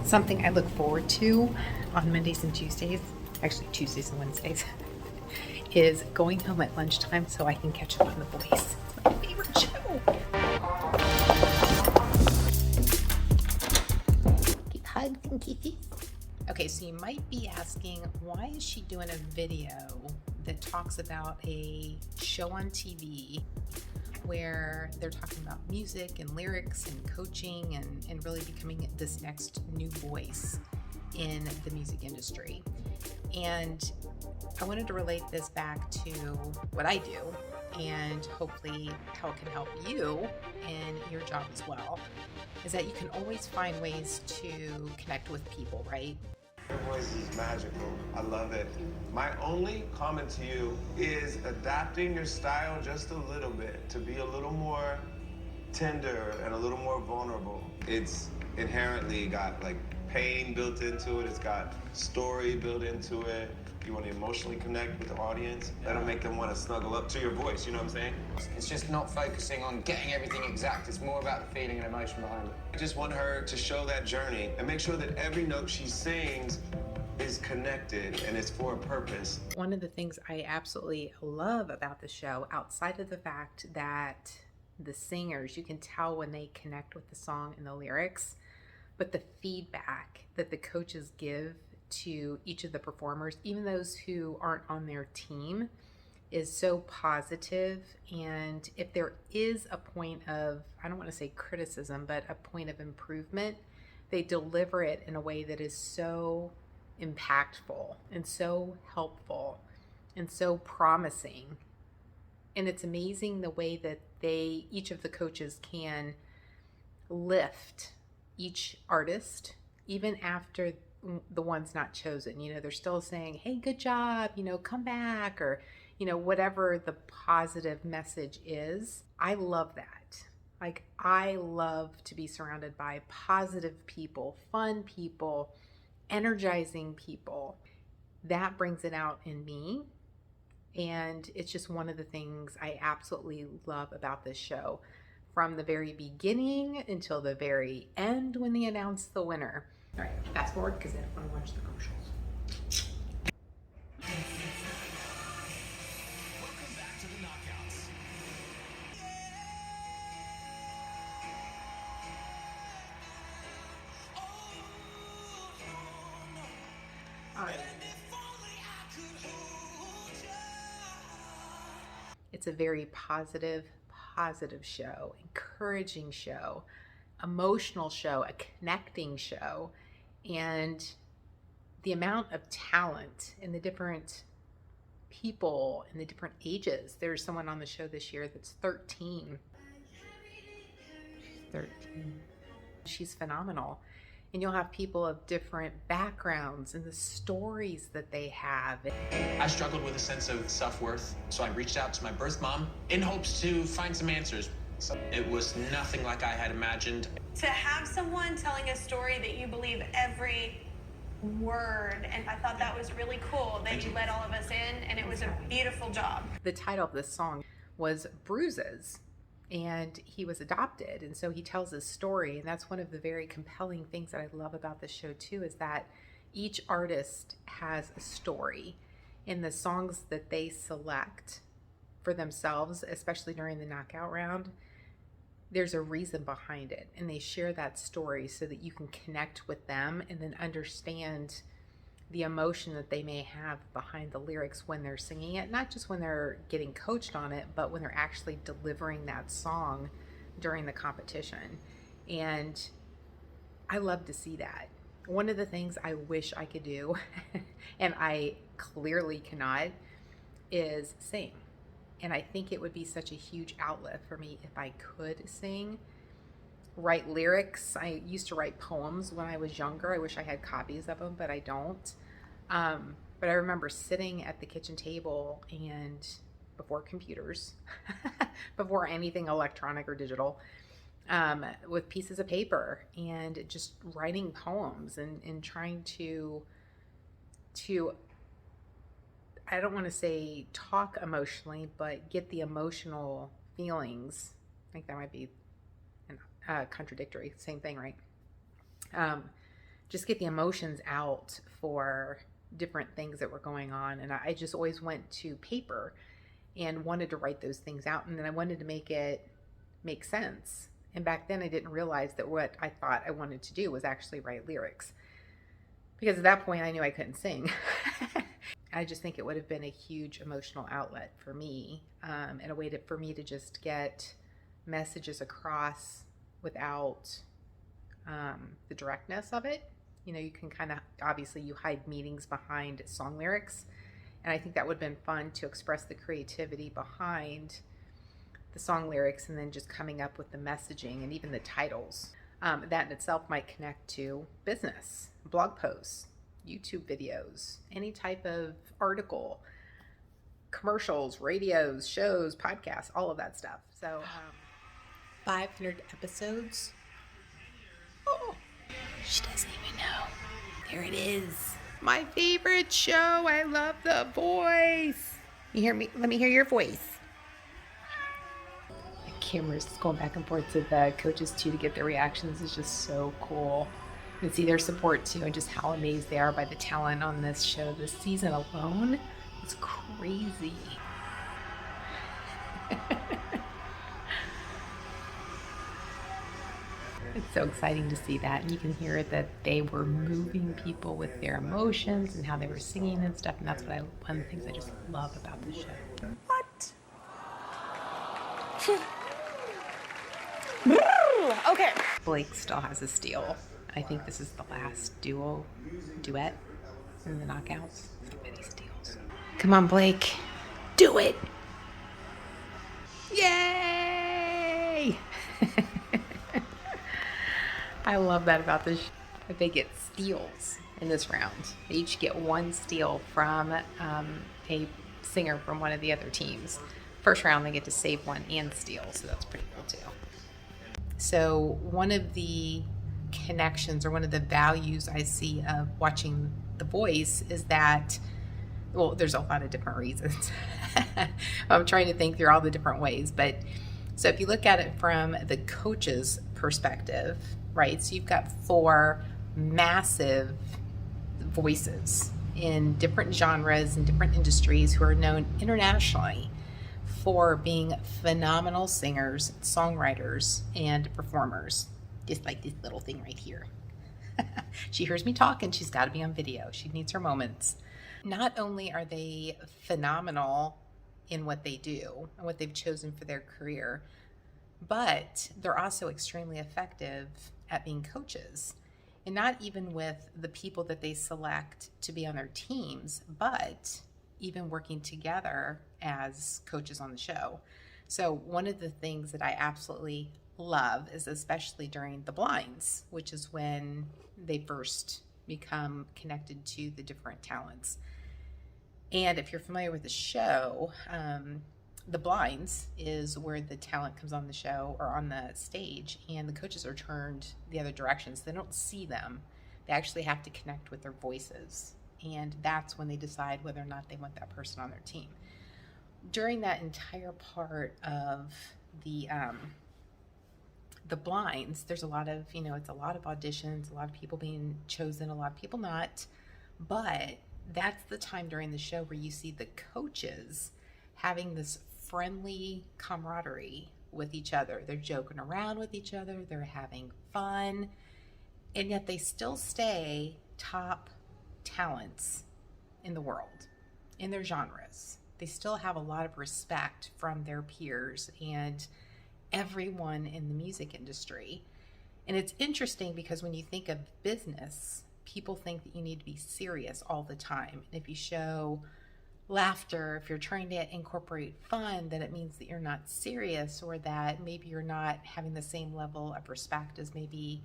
Something I look forward to on Mondays and Tuesdays, actually Tuesdays and Wednesdays, is going home at lunchtime so I can catch up on The Voice. It's my favorite show. Give hugs and kisses. Okay, so you might be asking, why is she doing a video that talks about a show on TV where they're talking about music and lyrics and coaching and really becoming this next new voice in the music industry? And I wanted to relate this back to what I do and hopefully how it can help you in your job as well, is that you can always find ways to connect with people, right? Your voice is magical. I love it. My only comment to you is adapting your style just a little bit to be a little more tender and a little more vulnerable. It's inherently got like pain built into it. It's got story built into it. You want to emotionally connect with the audience. That'll make them want to snuggle up to your voice, you know what I'm saying? It's just not focusing on getting everything exact. It's more about the feeling and emotion behind it. I just want her to show that journey and make sure that every note she sings is connected and it's for a purpose. One of the things I absolutely love about the show, outside of the fact that the singers, you can tell when they connect with the song and the lyrics, but the feedback that the coaches give to each of the performers, even those who aren't on their team, is so positive. And if there is a point of, I don't want to say criticism, but a point of improvement, they deliver it in a way that is so impactful and so helpful and so promising. And it's amazing the way that each of the coaches can lift each artist, even after the one's not chosen. They're still saying, hey, good job, come back, or, whatever the positive message is. I love that. Like, I love to be surrounded by positive people, fun people, energizing people. That brings it out in me. And it's just one of the things I absolutely love about this show, from the very beginning until the very end when they announce the winner. All right, fast forward because I don't want to watch the commercials. Welcome back to the Knockouts. All right. It's a very positive show, encouraging show, emotional show, a connecting show. And the amount of talent in the different people in the different ages. There's someone on the show this year that's 13. She's 13. She's phenomenal. And you'll have people of different backgrounds and the stories that they have. I struggled with a sense of self-worth, so I reached out to my birth mom in hopes to find some answers. It was nothing like I had imagined. To have someone telling a story that you believe every word, and I thought that was really cool that you let all of us in, and it was a beautiful job. The title of this song was Bruises, and he was adopted, and so he tells his story. And that's one of the very compelling things that I love about this show too, is that each artist has a story in the songs that they select for themselves, especially during the knockout round. There's a reason behind it, and they share that story so that you can connect with them and then understand the emotion that they may have behind the lyrics when they're singing it, not just when they're getting coached on it, but when they're actually delivering that song during the competition. And I love to see that. One of the things I wish I could do, and I clearly cannot, is sing. And I think it would be such a huge outlet for me if I could sing, write lyrics. I used to write poems when I was younger. I wish I had copies of them, but I don't. But I remember sitting at the kitchen table, and before computers, before anything electronic or digital, with pieces of paper and just writing poems and trying to I don't want to say talk emotionally, but get the emotional feelings. I think that might be contradictory. Same thing, right? just get the emotions out for different things that were going on. And I just always went to paper and wanted to write those things out. And then I wanted to make it make sense. And back then I didn't realize that what I thought I wanted to do was actually write lyrics. Because at that point I knew I couldn't sing. I just think it would have been a huge emotional outlet for me, and a way for me to just get messages across without the directness of it. You know, you can kind of, obviously you hide meanings behind song lyrics. And I think that would have been fun to express the creativity behind the song lyrics and then just coming up with the messaging and even the titles. That in itself might connect to business, blog posts, YouTube videos, any type of article, commercials, radios, shows, podcasts, all of that stuff. So 500 episodes. Oh, she doesn't even know. There it is. My favorite show. I love the voice. You hear me? Let me hear your voice. The camera's going back and forth to the coaches too to get their reactions. It's just so cool. And see their support too, and just how amazed they are by the talent on this show. This season alone is crazy. It's so exciting to see that, and you can hear that they were moving people with their emotions and how they were singing and stuff, and that's one of the things I just love about the show. What? Okay. Blake still has a steal. I think this is the last duet in the knockouts. Many steals. Come on, Blake. Do it. Yay! I love that about this show. They get steals in this round. They each get one steal from a singer from one of the other teams. First round, they get to save one and steal, so that's pretty cool too. So one of the connections, or one of the values I see of watching The Voice, is that, well, there's a lot of different reasons. I'm trying to think through all the different ways, but so if you look at it from the coach's perspective, right? So you've got 4 massive voices in different genres and different industries who are known internationally for being phenomenal singers, songwriters, and performers. Just like this little thing right here. She hears me talk and she's got to be on video. She needs her moments. Not only are they phenomenal in what they do and what they've chosen for their career, but they're also extremely effective at being coaches. And not even with the people that they select to be on their teams, but even working together as coaches on the show. So one of the things that I absolutely love is, especially during the blinds, which is when they first become connected to the different talents. And if you're familiar with the show, the blinds is where the talent comes on the show or on the stage, and the coaches are turned the other direction, so they don't see them. They actually have to connect with their voices, and that's when they decide whether or not they want that person on their team. During that entire part of the blinds, there's a lot of, it's a lot of auditions, a lot of people being chosen, a lot of people not, but that's the time during the show where you see the coaches having this friendly camaraderie with each other. They're joking around with each other, they're having fun, and yet they still stay top talents in the world, in their genres. They still have a lot of respect from their peers and everyone in the music industry. And it's interesting because when you think of business, people think that you need to be serious all the time. And if you show laughter, if you're trying to incorporate fun, then it means that you're not serious, or that maybe you're not having the same level of respect as maybe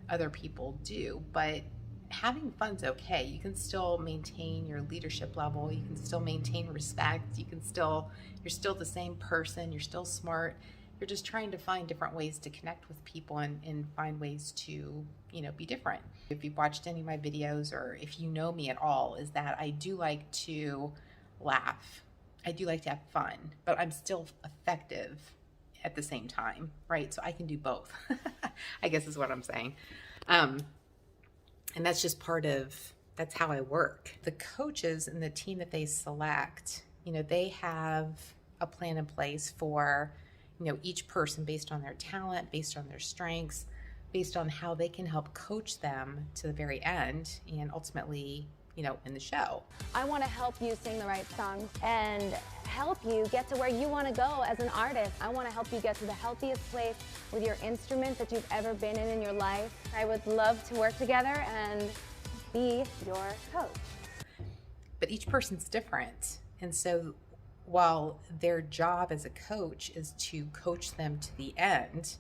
other people do. But having fun's okay. You can still maintain your leadership level. You can still maintain respect. You're still the same person. You're still smart. You're just trying to find different ways to connect with people and find ways to, be different. If you've watched any of my videos, or if you know me at all, is that I do like to laugh. I do like to have fun, but I'm still effective at the same time, right? So I can do both, I guess is what I'm saying. And that's just that's how I work. The coaches and the team that they select, they have a plan in place for, each person based on their talent, based on their strengths, based on how they can help coach them to the very end and ultimately, in the show. I want to help you sing the right songs and help you get to where you want to go as an artist. I want to help you get to the healthiest place with your instrument that you've ever been in your life. I would love to work together and be your coach. But each person's different. And so while their job as a coach is to coach them to the end,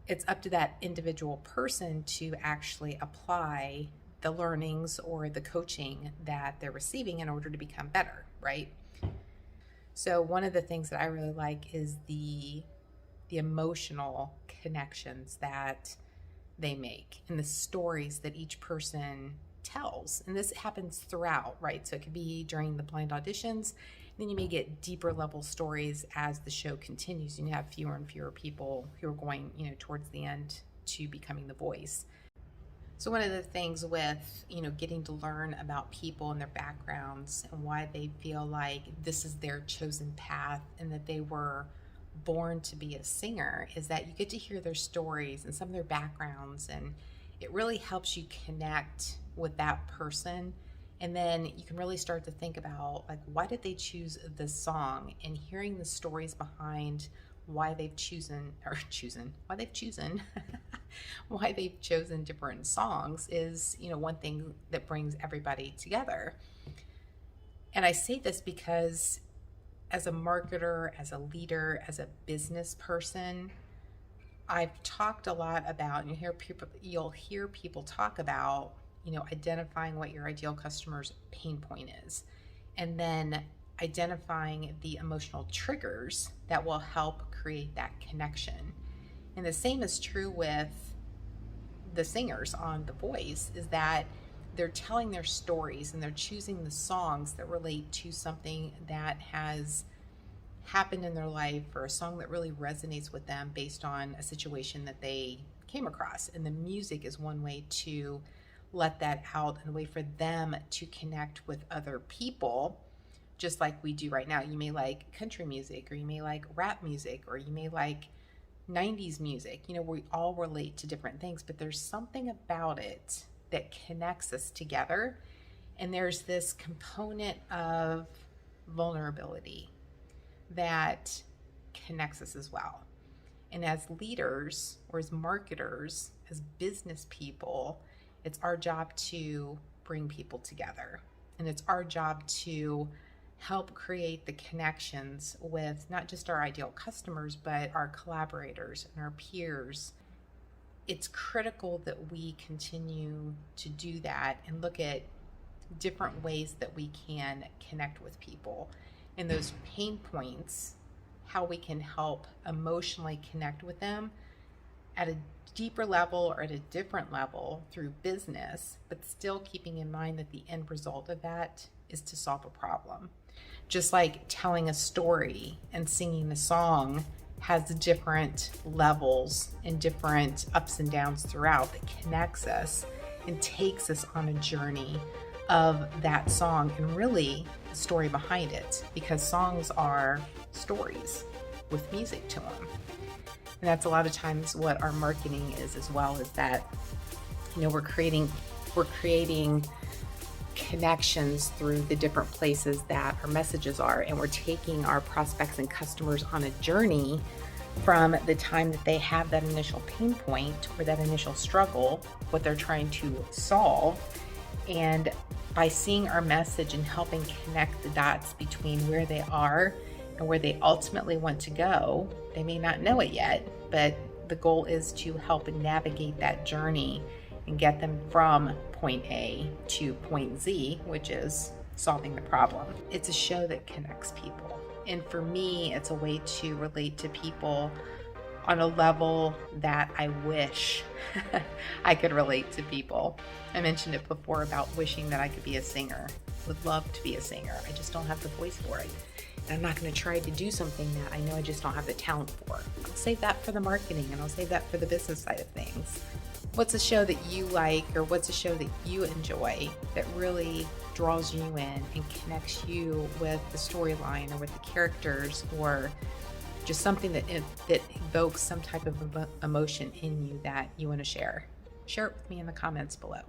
it's up to that individual person to actually apply the learnings or the coaching that they're receiving in order to become better, right? So one of the things that I really like is the emotional connections that they make and the stories that each person tells. And this happens throughout, right? So it could be during the blind auditions, then you may get deeper level stories as the show continues, and you have fewer and fewer people who are going, towards the end to becoming the voice. So one of the things with, getting to learn about people and their backgrounds and why they feel like this is their chosen path and that they were born to be a singer is that you get to hear their stories and some of their backgrounds, and it really helps you connect with that person. And then you can really start to think about, like, why did they choose this song, and hearing the stories behind why they've chosen why they've chosen different songs is, one thing that brings everybody together. And I say this because as a marketer, as a leader, as a business person, I've talked a lot about, and you'll hear people talk about, identifying what your ideal customer's pain point is, and then identifying the emotional triggers that will help create that connection. And the same is true with the singers on The Voice, is that they're telling their stories and they're choosing the songs that relate to something that has happened in their life, or a song that really resonates with them based on a situation that they came across. And the music is one way to let that out and a way for them to connect with other people, just like we do right now. You may like country music, or you may like rap music, or you may like 90s music. We all relate to different things, but there's something about it that connects us together. And there's this component of vulnerability that connects us as well. And as leaders, or as marketers, as business people, it's our job to bring people together. And it's our job to help create the connections with not just our ideal customers, but our collaborators and our peers. It's critical that we continue to do that and look at different ways that we can connect with people. And those pain points, how we can help emotionally connect with them at a deeper level or at a different level through business, but still keeping in mind that the end result of that is to solve a problem. Just like telling a story and singing a song has different levels and different ups and downs throughout that connects us and takes us on a journey of that song and really the story behind it, because songs are stories with music to them. And that's a lot of times what our marketing is as well, is that, we're creating connections through the different places that our messages are, and we're taking our prospects and customers on a journey from the time that they have that initial pain point or that initial struggle, what they're trying to solve. And by seeing our message and helping connect the dots between where they are and where they ultimately want to go, they may not know it yet, but the goal is to help navigate that journey and get them from point A to point Z, which is solving the problem. It's a show that connects people. And for me, it's a way to relate to people on a level that I wish I could relate to people. I mentioned it before about wishing that I could be a singer. Would love to be a singer. I just don't have the voice for it. And I'm not going to try to do something that I know I just don't have the talent for. I'll save that for the marketing, and I'll save that for the business side of things. What's a show that you like, or what's a show that you enjoy that really draws you in and connects you with the storyline or with the characters, or just something that evokes some type of emotion in you that you want to share? Share it with me in the comments below.